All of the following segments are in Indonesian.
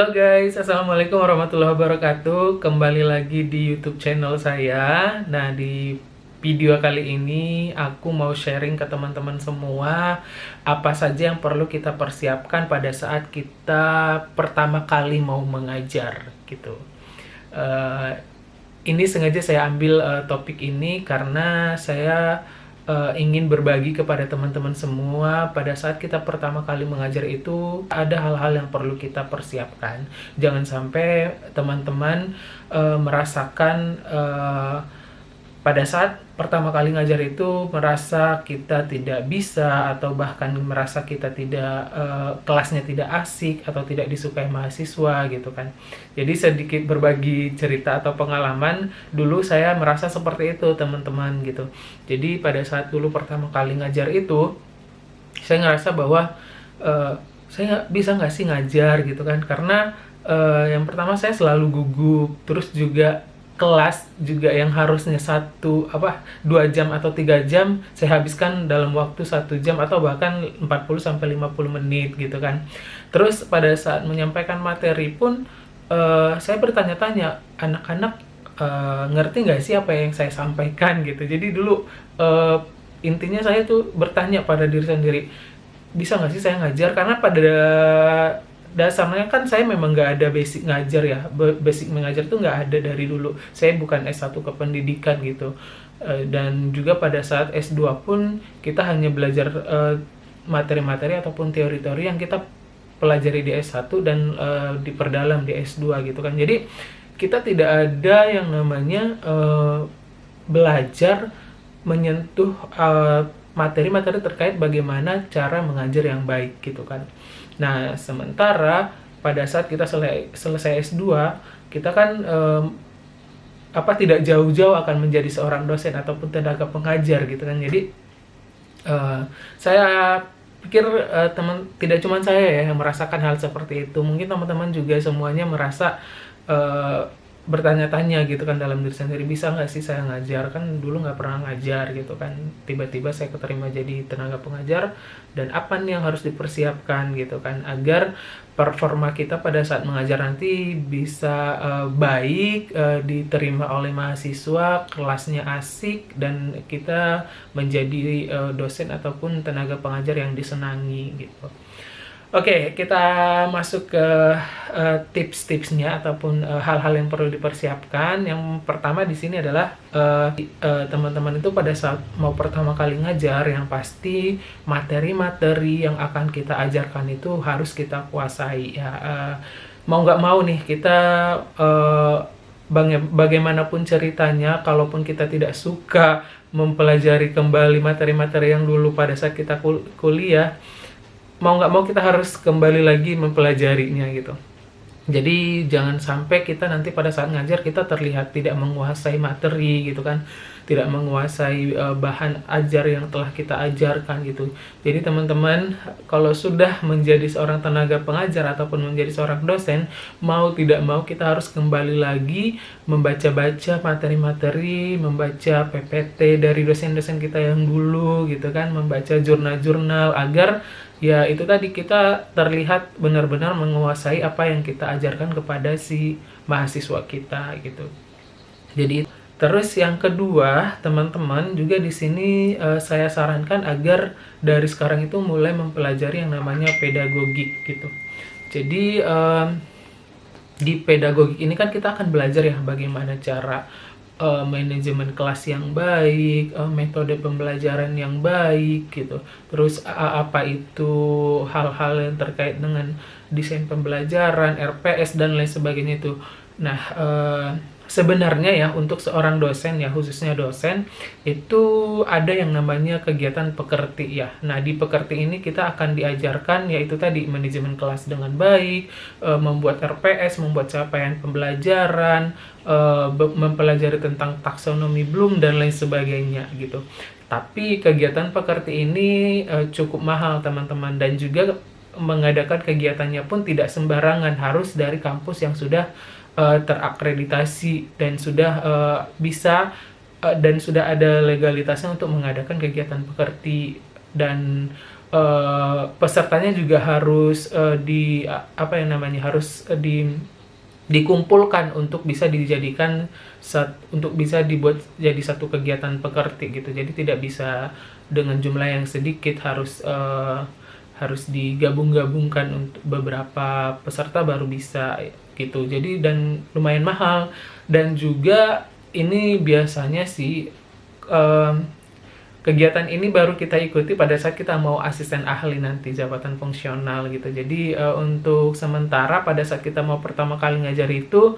Halo guys, Assalamualaikum warahmatullahi wabarakatuh. Kembali lagi di YouTube channel saya. Nah, di video kali ini aku mau sharing ke teman-teman semua apa saja yang perlu kita persiapkan pada saat kita pertama kali mau mengajar gitu. Eh, ini sengaja saya ambil topik ini karena saya ingin berbagi kepada teman-teman semua. Pada saat kita pertama kali mengajar itu ada hal-hal yang perlu kita persiapkan. Jangan sampai teman-teman merasakan pada saat pertama kali ngajar itu merasa kita tidak bisa, atau bahkan merasa kita tidak kelasnya tidak asik atau tidak disukai mahasiswa gitu kan. Jadi sedikit berbagi cerita atau pengalaman, dulu saya merasa seperti itu teman-teman gitu. Jadi pada saat dulu pertama kali ngajar itu, saya ngerasa bahwa saya bisa nggak sih ngajar gitu kan, karena yang pertama saya selalu gugup, terus juga kelas juga yang harusnya 2 jam atau 3 jam saya habiskan dalam waktu 1 jam atau bahkan 40 sampai 50 menit gitu kan. Terus pada saat menyampaikan materi pun saya bertanya-tanya, anak-anak ngerti nggak sih apa yang saya sampaikan gitu. Jadi dulu intinya saya tuh bertanya pada diri sendiri, bisa nggak sih saya ngajar, karena pada dasarnya kan saya memang nggak ada basic ngajar ya. Basic mengajar tuh nggak ada dari dulu, saya bukan S1 kependidikan gitu. Dan juga pada saat S2 pun kita hanya belajar materi-materi ataupun teori-teori yang kita pelajari di S1 dan diperdalam di S2 gitu kan. Jadi kita tidak ada yang namanya belajar menyentuh materi-materi terkait bagaimana cara mengajar yang baik gitu kan. Nah, sementara pada saat kita selesai S2, kita kan tidak jauh-jauh akan menjadi seorang dosen ataupun tenaga pengajar gitu kan. Jadi saya pikir tidak cuma saya ya yang merasakan hal seperti itu. Mungkin teman-teman juga semuanya merasa bertanya-tanya gitu kan dalam diri sendiri, bisa nggak sih saya ngajar, kan dulu nggak pernah ngajar gitu kan, tiba-tiba saya keterima jadi tenaga pengajar, dan apa nih yang harus dipersiapkan gitu kan agar performa kita pada saat mengajar nanti bisa baik, diterima oleh mahasiswa, kelasnya asik, dan kita menjadi dosen ataupun tenaga pengajar yang disenangi gitu. Oke, kita masuk ke tips-tipsnya ataupun hal-hal yang perlu dipersiapkan. Yang pertama di sini adalah teman-teman itu pada saat mau pertama kali ngajar, yang pasti materi-materi yang akan kita ajarkan itu harus kita kuasai ya. Mau nggak mau nih kita bagaimanapun ceritanya, kalaupun kita tidak suka mempelajari kembali materi-materi yang dulu pada saat kita kuliah, mau nggak mau kita harus kembali lagi mempelajarinya gitu. Jadi jangan sampai kita nanti pada saat ngajar kita terlihat tidak menguasai materi gitu kan, tidak menguasai bahan ajar yang telah kita ajarkan gitu. Jadi teman-teman, kalau sudah menjadi seorang tenaga pengajar ataupun menjadi seorang dosen, mau tidak mau kita harus kembali lagi membaca-baca materi-materi, membaca PPT dari dosen-dosen kita yang dulu gitu kan, membaca jurnal-jurnal agar ya itu tadi kita terlihat benar-benar menguasai apa yang kita ajarkan kepada si mahasiswa kita gitu. Jadi terus yang kedua, teman-teman juga di sini saya sarankan agar dari sekarang itu mulai mempelajari yang namanya pedagogik gitu. Jadi di pedagogik ini kan kita akan belajar ya bagaimana cara manajemen kelas yang baik, metode pembelajaran yang baik gitu. Terus apa itu hal-hal yang terkait dengan desain pembelajaran, RPS dan lain sebagainya itu. Nah, sebenarnya ya untuk seorang dosen ya, khususnya dosen, itu ada yang namanya kegiatan pekerti ya. Nah, di pekerti ini kita akan diajarkan yaitu tadi manajemen kelas dengan baik, membuat RPS, membuat capaian pembelajaran, mempelajari tentang taksonomi Bloom dan lain sebagainya gitu. Tapi kegiatan pekerti ini cukup mahal teman-teman, dan juga mengadakan kegiatannya pun tidak sembarangan, harus dari kampus yang sudah terakreditasi dan sudah bisa dan sudah ada legalitasnya untuk mengadakan kegiatan pekerti dan pesertanya juga harus dikumpulkan untuk bisa dijadikan untuk bisa dibuat jadi satu kegiatan pekerti gitu. Jadi tidak bisa dengan jumlah yang sedikit, harus digabung-gabungkan untuk beberapa peserta baru bisa gitu. Jadi dan lumayan mahal, dan juga ini biasanya sih kegiatan ini baru kita ikuti pada saat kita mau asisten ahli nanti, jabatan fungsional gitu. Jadi untuk sementara pada saat kita mau pertama kali ngajar itu,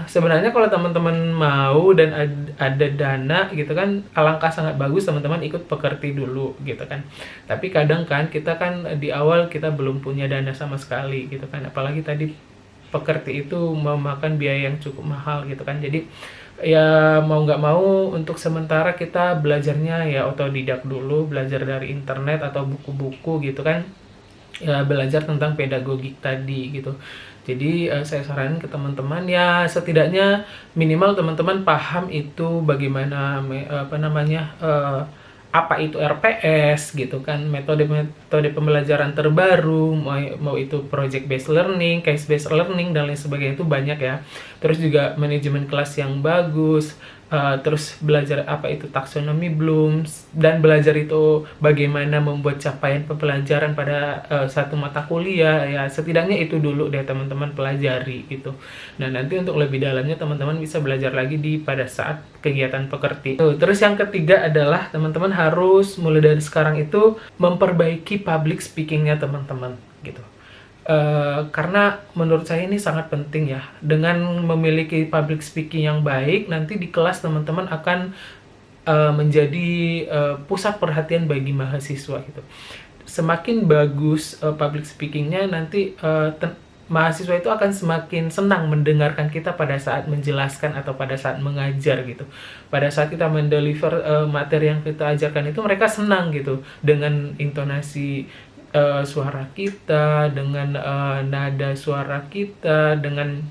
sebenarnya kalau teman-teman mau dan ada dana gitu kan, alangkah sangat bagus teman-teman ikut pekerti dulu gitu kan. Tapi kadang kan kita kan di awal kita belum punya dana sama sekali gitu kan, apalagi tadi pekerti itu memakan biaya yang cukup mahal gitu kan. Jadi ya mau nggak mau untuk sementara kita belajarnya ya otodidak dulu, belajar dari internet atau buku-buku gitu kan, ya belajar tentang pedagogik tadi gitu. Jadi saya saranin ke teman-teman ya setidaknya minimal teman-teman paham itu bagaimana apa itu RPS gitu kan, metode pembelajaran terbaru, mau itu project based learning, case based learning dan lain sebagainya, itu banyak ya. Terus juga manajemen kelas yang bagus, terus belajar apa itu taksonomi Bloom, dan belajar itu bagaimana membuat capaian pembelajaran pada satu mata kuliah ya. Setidaknya itu dulu deh teman-teman pelajari gitu. Nah nanti untuk lebih dalamnya teman-teman bisa belajar lagi pada saat kegiatan pekerti. Terus yang ketiga adalah teman-teman harus mulai dari sekarang itu memperbaiki public speakingnya teman-teman gitu. Karena menurut saya ini sangat penting ya. Dengan memiliki public speaking yang baik, nanti di kelas teman-teman akan menjadi pusat perhatian bagi mahasiswa gitu. Semakin bagus public speakingnya, nanti mahasiswa itu akan semakin senang mendengarkan kita pada saat menjelaskan atau pada saat mengajar gitu. Pada saat kita mendeliver materi yang kita ajarkan itu, mereka senang gitu dengan intonasi suara kita, dengan nada suara kita, dengan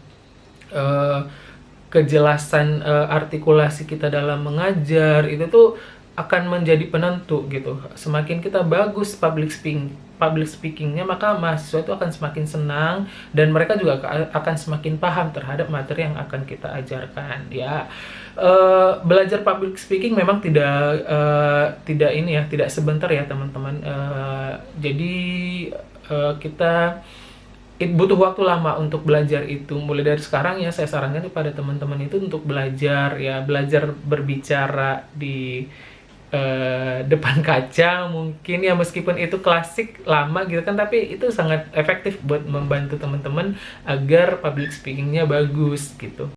kejelasan artikulasi kita dalam mengajar. Itu tuh akan menjadi penentu gitu. Semakin kita bagus public speakingnya, maka mahasiswa itu akan semakin senang dan mereka juga akan semakin paham terhadap materi yang akan kita ajarkan ya. Belajar public speaking memang tidak sebentar ya teman-teman. Jadi kita butuh waktu lama untuk belajar itu. Mulai dari sekarang ya saya sarankan kepada teman-teman itu untuk belajar berbicara di depan kaca mungkin ya, meskipun itu klasik lama gitu kan, tapi itu sangat efektif buat membantu teman-teman agar public speakingnya bagus gitu.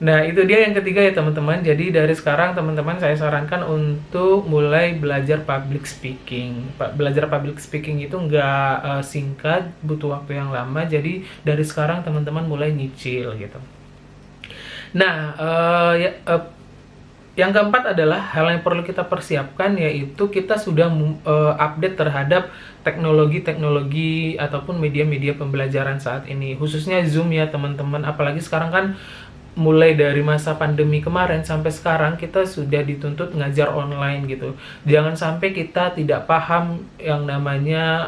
Nah itu dia yang ketiga ya teman-teman. Jadi dari sekarang teman-teman saya sarankan untuk mulai belajar public speaking. Belajar public speaking itu nggak singkat, butuh waktu yang lama. Jadi dari sekarang teman-teman mulai nyicil gitu. Nah yang keempat adalah hal yang perlu kita persiapkan, yaitu kita sudah update terhadap teknologi ataupun media-media pembelajaran saat ini, khususnya Zoom ya teman-teman. Apalagi sekarang kan mulai dari masa pandemi kemarin sampai sekarang kita sudah dituntut ngajar online gitu. Jangan sampai kita tidak paham yang namanya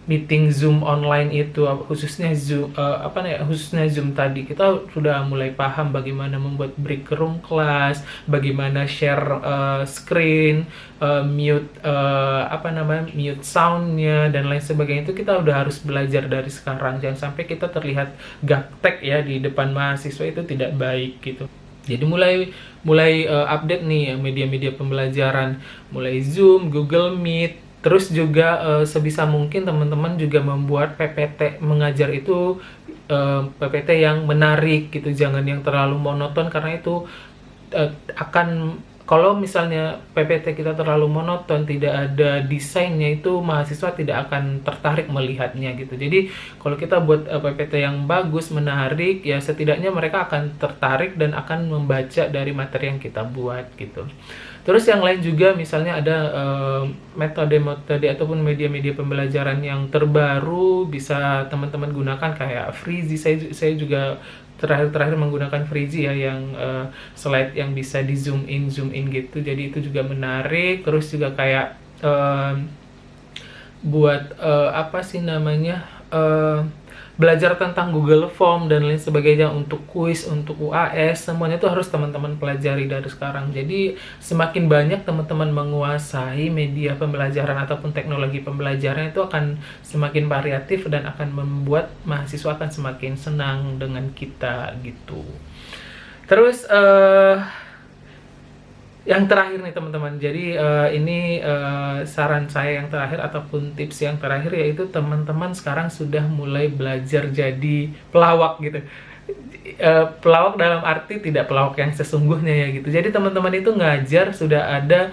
meeting Zoom online itu, khususnya Zoom tadi. Kita sudah mulai paham bagaimana membuat break room class, bagaimana share screen, mute soundnya dan lain sebagainya. Itu kita udah harus belajar dari sekarang. Jangan sampai kita terlihat gaptek ya di depan mahasiswa, itu tidak baik gitu. Jadi mulai update nih media-media pembelajaran, mulai Zoom, Google Meet. Terus juga sebisa mungkin teman-teman juga membuat PPT mengajar itu PPT yang menarik gitu, jangan yang terlalu monoton, karena itu kalau misalnya PPT kita terlalu monoton, tidak ada desainnya, itu mahasiswa tidak akan tertarik melihatnya gitu. Jadi kalau kita buat PPT yang bagus, menarik, ya setidaknya mereka akan tertarik dan akan membaca dari materi yang kita buat gitu. Terus yang lain juga misalnya ada metode-metode ataupun media-media pembelajaran yang terbaru bisa teman-teman gunakan kayak Freezy. Saya juga terakhir-terakhir menggunakan Freezy ya, yang slide yang bisa di zoom in gitu. Jadi itu juga menarik. Terus juga kayak buat apa sih namanya, belajar tentang Google Form dan lain sebagainya, untuk kuis, untuk UAS, semuanya itu harus teman-teman pelajari dari sekarang. Jadi semakin banyak teman-teman menguasai media pembelajaran ataupun teknologi pembelajaran, itu akan semakin variatif dan akan membuat mahasiswa akan semakin senang dengan kita gitu. Terus yang terakhir nih teman-teman, jadi ini saran saya yang terakhir ataupun tips yang terakhir, yaitu teman-teman sekarang sudah mulai belajar jadi pelawak gitu. Pelawak dalam arti tidak pelawak yang sesungguhnya ya gitu. Jadi teman-teman itu ngajar sudah ada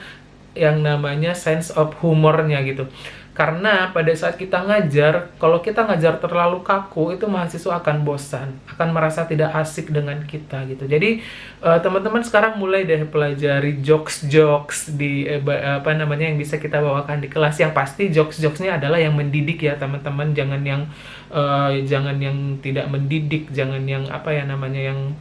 yang namanya sense of humornya gitu. Karena pada saat kita ngajar, kalau kita ngajar terlalu kaku, itu mahasiswa akan bosan, akan merasa tidak asik dengan kita gitu. Jadi teman-teman sekarang mulai deh pelajari jokes-jokes di apa namanya, yang bisa kita bawakan di kelas. Yang pasti jokes-jokesnya adalah yang mendidik ya teman-teman, jangan yang tidak mendidik, jangan yang apa ya namanya, yang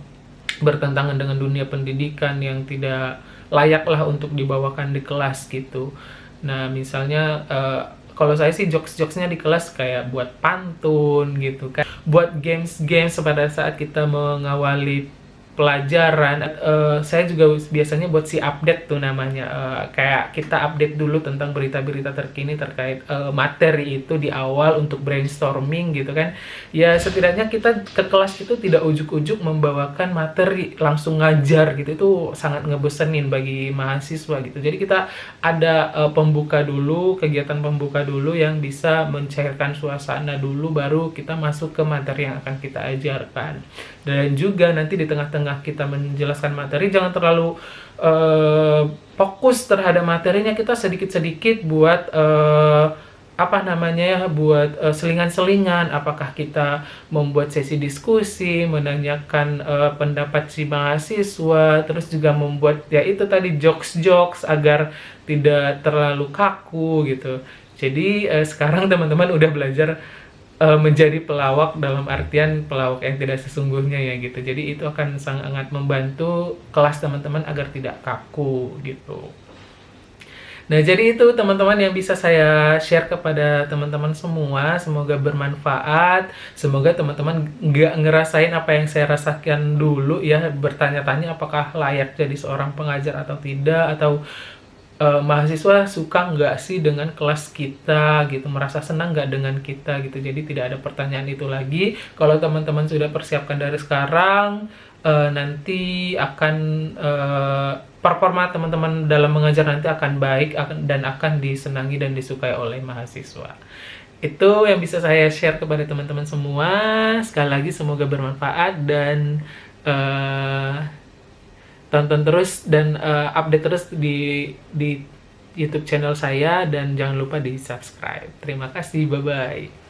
bertentangan dengan dunia pendidikan, yang tidak layak lah untuk dibawakan di kelas gitu. Nah, misalnya kalau saya sih jokes-jokesnya di kelas kayak buat pantun gitu kan, buat games-games pada saat kita mengawali pelajaran. Saya juga biasanya buat si update tuh namanya, kayak kita update dulu tentang berita-berita terkini terkait materi itu di awal untuk brainstorming gitu kan. Ya setidaknya kita ke kelas itu tidak ujuk-ujuk membawakan materi, langsung ngajar gitu, itu sangat ngebosenin bagi mahasiswa gitu. Jadi kita ada pembuka dulu, kegiatan pembuka dulu yang bisa mencairkan suasana dulu, baru kita masuk ke materi yang akan kita ajarkan. Dan juga nanti di tengah-tengah kita menjelaskan materi, jangan terlalu fokus terhadap materinya, kita sedikit-sedikit buat apa namanya ya, buat selingan-selingan. Apakah kita membuat sesi diskusi, menanyakan pendapat si mahasiswa, terus juga membuat ya itu tadi jokes-jokes agar tidak terlalu kaku gitu. Jadi sekarang teman-teman udah belajar menjadi pelawak dalam artian pelawak yang tidak sesungguhnya ya gitu. Jadi itu akan sangat membantu kelas teman-teman agar tidak kaku gitu. Nah, jadi itu teman-teman yang bisa saya share kepada teman-teman semua. Semoga bermanfaat. Semoga teman-teman nggak ngerasain apa yang saya rasakan dulu ya, bertanya-tanya apakah layak jadi seorang pengajar atau tidak, atau mahasiswa suka nggak sih dengan kelas kita gitu, merasa senang nggak dengan kita gitu. Jadi tidak ada pertanyaan itu lagi. Kalau teman-teman sudah persiapkan dari sekarang, nanti akan performa teman-teman dalam mengajar nanti akan baik, dan akan disenangi dan disukai oleh mahasiswa. Itu yang bisa saya share kepada teman-teman semua. Sekali lagi semoga bermanfaat, dan tonton terus dan update terus di YouTube channel saya, dan jangan lupa di subscribe. Terima kasih, bye bye.